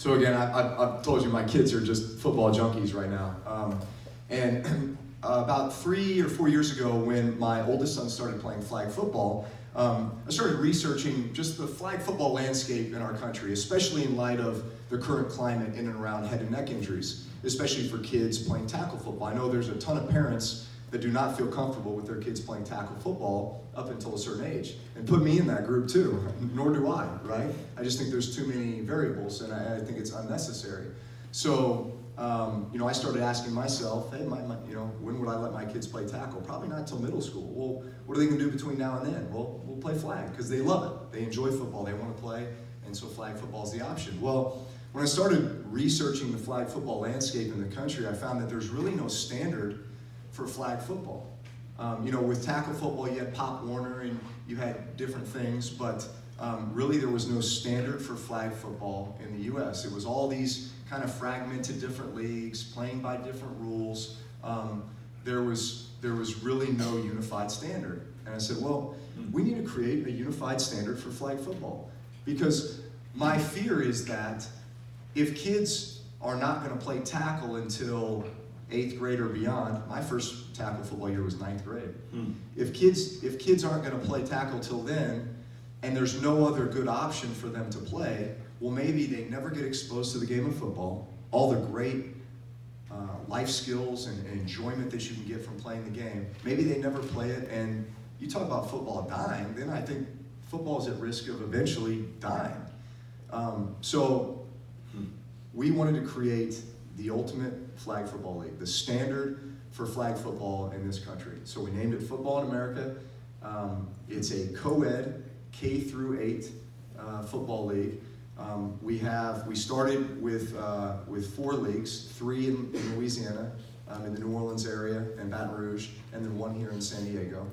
So again, I've told you my kids are just football junkies right now. And about 3 or 4 years ago, when my oldest son started playing flag football, I started researching just the flag football landscape in our country, especially in light of the current climate in and around head and neck injuries, especially for kids playing tackle football. I know there's a ton of parents that do not feel comfortable with their kids playing tackle football up until a certain age. And put me in that group too, nor do I, right? I just think there's too many variables and I think it's unnecessary. So, I started asking myself, hey, when would I let my kids play tackle? Probably not until middle school. Well, what are they gonna do between now and then? Well, we'll play flag, because they love it. They enjoy football, they wanna play, and so flag football is the option. Well, when I started researching the flag football landscape in the country, I found that there's really no standard for flag football. With tackle football, you had Pop Warner and you had different things, but really there was no standard for flag football in the US. It was all these kind of fragmented different leagues, playing by different rules. There was really no unified standard. And I said, well, we need to create a unified standard for flag football. Because my fear is that if kids are not gonna play tackle until 8th grade or beyond, my first tackle football year was 9th grade. If kids aren't gonna play tackle till then, and there's no other good option for them to play, well, maybe they never get exposed to the game of football, all the great life skills and enjoyment that you can get from playing the game. Maybe they never play it, and you talk about football dying, then I think football is at risk of eventually dying. So we wanted to create the ultimate flag football league, the standard for flag football in this country. So we named it Football in America. It's a co-ed K through 8 football league. We started with 4 leagues, 3 in Louisiana, in the New Orleans area and Baton Rouge, and then 1 here in San Diego.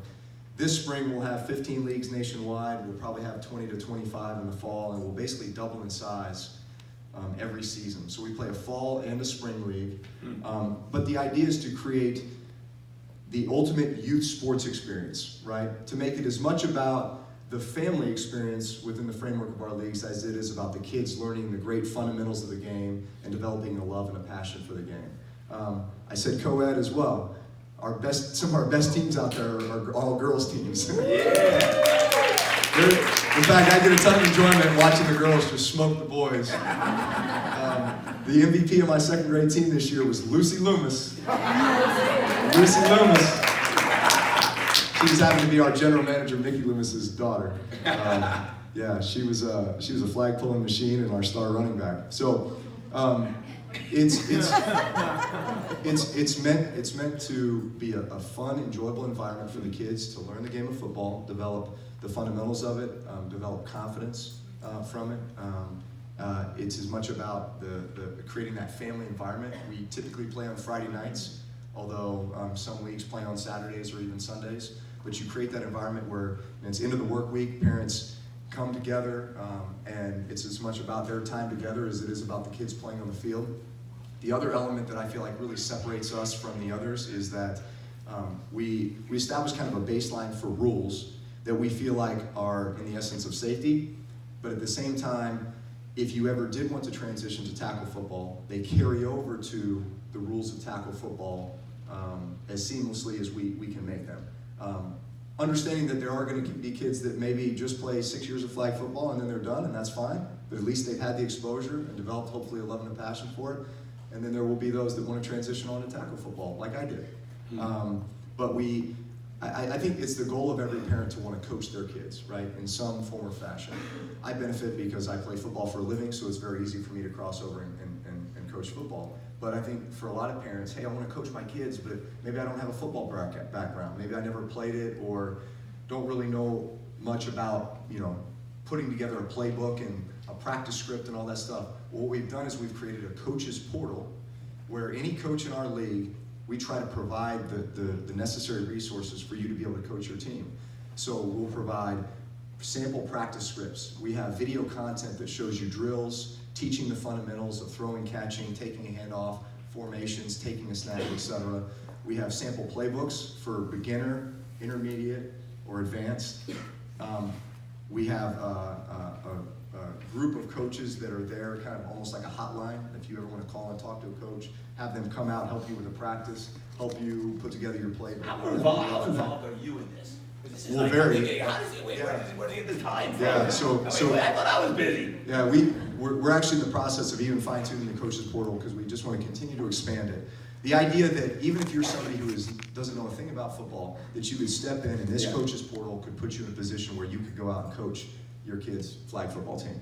This spring we'll have 15 leagues nationwide. We'll probably have 20 to 25 in the fall, and we'll basically double in size every season. So we play a fall and a spring league. But the idea is to create the ultimate youth sports experience, right? To make it as much about the family experience within the framework of our leagues as it is about the kids learning the great fundamentals of the game and developing a love and a passion for the game. I said co-ed as well. Some of our best teams out there are all girls teams. Yeah. In fact, I get a ton of enjoyment watching the girls just smoke the boys. The MVP of my 2nd grade team this year was Lucy Loomis. Lucy Loomis. She just happened to be our general manager, Mickey Loomis's daughter. She was a flag pulling machine and our star running back. So it's meant to be a fun, enjoyable environment for the kids to learn the game of football, develop the fundamentals of it, develop confidence from it. It's as much about the creating that family environment. We typically play on Friday nights, although some leagues play on Saturdays or even Sundays. But you create that environment where it's end of the work week, parents come together, and it's as much about their time together as it is about the kids playing on the field. The other element that I feel like really separates us from the others is that we establish kind of a baseline for rules that we feel like are in the essence of safety, but at the same time, if you ever did want to transition to tackle football, they carry over to the rules of tackle football as seamlessly as we can make them. Understanding that there are going to be kids that maybe just play 6 years of flag football and then they're done, and that's fine, but at least they've had the exposure and developed hopefully a love and a passion for it. And then there will be those that want to transition on to tackle football, like I did. But I think it's the goal of every parent to want to coach their kids, right, in some form or fashion. I benefit because I play football for a living, so it's very easy for me to cross over and coach football. But I think for a lot of parents, hey, I want to coach my kids, but maybe I don't have a football background. Maybe I never played it or don't really know much about, putting together a playbook and a practice script and all that stuff. Well, what we've done is we've created a coach's portal where any coach in our league, we try to provide the necessary resources for you to be able to coach your team. So we'll provide sample practice scripts. We have video content that shows you drills, teaching the fundamentals of throwing, catching, taking a handoff, formations, taking a snap, etc. We have sample playbooks for beginner, intermediate, or advanced. We have a group of coaches that are there, kind of almost like a hotline. If you ever want to call and talk to a coach, have them come out, help you with the practice, help you put together your playbook. How involved are you in this? Well, very. Where do you get the time from? Yeah, so I thought I was busy. Yeah, we're actually in the process of even fine-tuning the coaches portal because we just want to continue to expand it. The idea that even if you're somebody who doesn't know a thing about football, that you could step in and this coaches portal could put you in a position where you could go out and coach your kid's flag football team.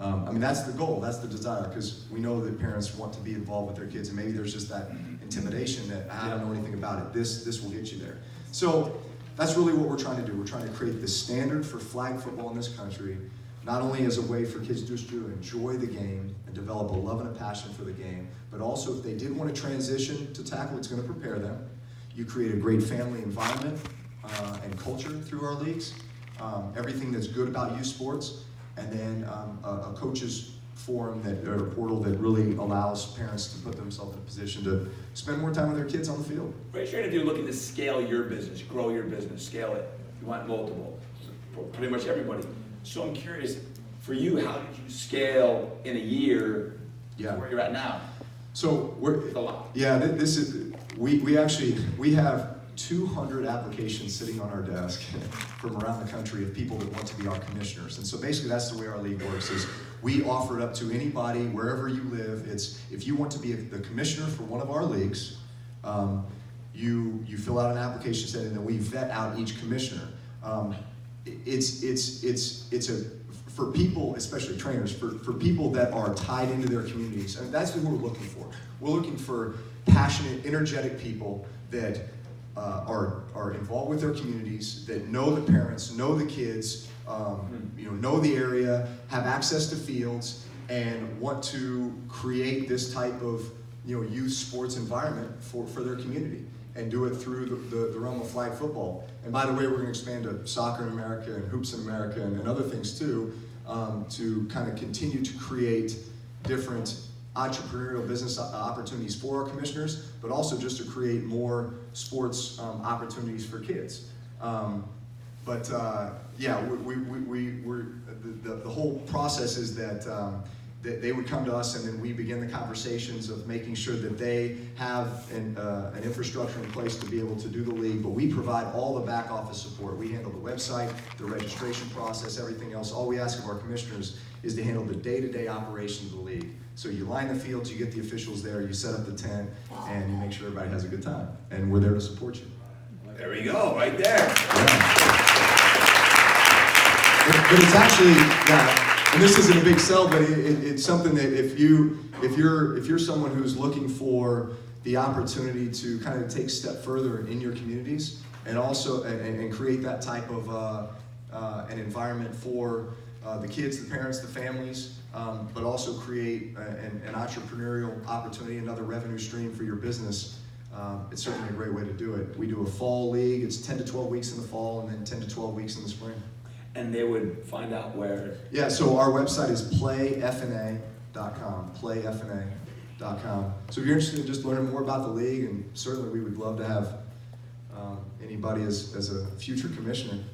I mean, that's the goal, that's the desire, because we know that parents want to be involved with their kids, and maybe there's just that intimidation that I don't know anything about it. This will get you there. So that's really what we're trying to do. We're trying to create the standard for flag football in this country, not only as a way for kids just to enjoy the game and develop a love and a passion for the game, but also if they did want to transition to tackle, it's going to prepare them. You create a great family environment and culture through our leagues, everything that's good about youth sports, and then a coaches forum or a portal that really allows parents to put themselves in a position to spend more time with their kids on the field. Raise your hand if you're looking to scale your business, grow your business, scale it. You want multiple, for pretty much everybody. So I'm curious, for you, how did you scale in a year to where you're at now? So It's a lot. Yeah, this is we have 200 applications sitting on our desk from around the country of people that want to be our commissioners. And so basically that's the way our league works is we offer it up to anybody wherever you live. It's if you want to be the commissioner for one of our leagues, you fill out an application set and then we vet out each commissioner. It's for people, especially trainers, for people that are tied into their communities. And that's what we're looking for. We're looking for passionate, energetic people that are involved with their communities, that know the parents, know the kids, know the area, have access to fields, and want to create this type of youth sports environment for their community, and do it through the realm of flag football. And by the way, we're going to expand to soccer in America and hoops in America and other things too, to kind of continue to create different entrepreneurial business opportunities for our commissioners, but also just to create more sports opportunities for kids. The whole process is that they would come to us and then we begin the conversations of making sure that they have an infrastructure in place to be able to do the league, but we provide all the back office support. We handle the website, the registration process, everything else. All we ask of our commissioners is to handle the day-to-day operations of the league. So you line the fields, you get the officials there, you set up the tent, and you make sure everybody has a good time. And we're there to support you. There we go, right there. Yeah. But it's actually, and this isn't a big sell, but it's something that if you're someone who's looking for the opportunity to kind of take a step further in your communities, and also and create that type of an environment for the kids, the parents, the families, but also create an entrepreneurial opportunity, another revenue stream for your business. It's certainly a great way to do it. We do a fall league. It's 10 to 12 weeks in the fall and then 10 to 12 weeks in the spring. And they would find out where? Yeah, so our website is playfna.com, playfna.com. So if you're interested in just learning more about the league, and certainly we would love to have anybody as a future commissioner.